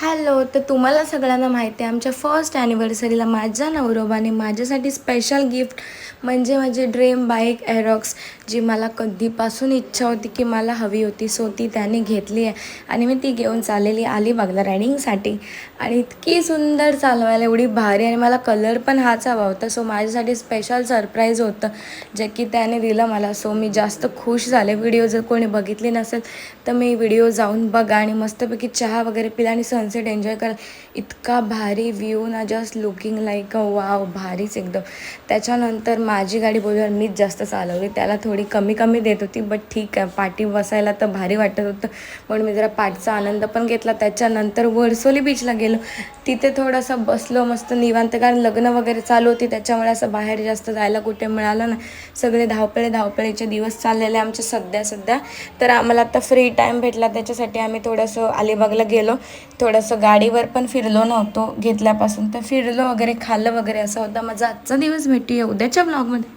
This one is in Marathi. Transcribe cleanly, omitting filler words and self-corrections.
हॅलो. तर तुम्हाला सगळ्यांना माहिती आहे आमच्या फर्स्ट ॲनिव्हर्सरीला माझ्या नवरोबाने माझ्यासाठी स्पेशल गिफ्ट म्हणजे माझी ड्रीम बाईक एरोक्स, जी मला कधीपासून इच्छा होती की मला हवी होती. सो ती त्याने घेतली आहे आणि मी ती घेऊन चाललेली अलिबागला रायडिंगसाठी. आणि इतकी सुंदर चालवायला, एवढी भारी, आणि मला कलर पण हाच हवा होता. सो माझ्यासाठी स्पेशल सरप्राईज होतं जे की त्याने दिलं मला. सो मी जास्त खुश झाले. व्हिडिओ जर कोणी बघितली नसेल तर मी व्हिडिओ जाऊन बघा आणि मस्तपैकी चहा वगैरे पिला आणि सनसेट एन्जॉय करा. इतका भारी व्ह्यू ना, just looking like a wow, भारीच एकदम. त्याच्यानंतर माझी गाडी बोलल्यावर मीच जास्त चालवली, त्याला थोडी कमी कमी देत होती, बट ठीक आहे, पाठी बसायला तर भारी वाटत होतं म्हणून मी जरा पाठचा आनंद पण घेतला. त्याच्यानंतर वरसोली बीचला गेलो, तिथे थोडंसं बसलो मस्त निवांत, कारण लग्न वगैरे चालू होती त्याच्यामुळे असं बाहेर जास्त जायला कुठे मिळालं नाही. सगळे धावपळीचे दिवस चाललेले आमचे सध्या. तर आम्हाला आता फ्री टाईम भेटला, त्याच्यासाठी आम्ही थोडंसं अलिबागला गेलो. थोडंसं गाडीवर पण फिरलो नव्हतो घेतल्यापासून, तर फिरलो वगैरे, खाल्लं वगैरे, असा होता माझा आजचा दिवस. भेटूया उद्याच्या ब्लॉगमध्ये.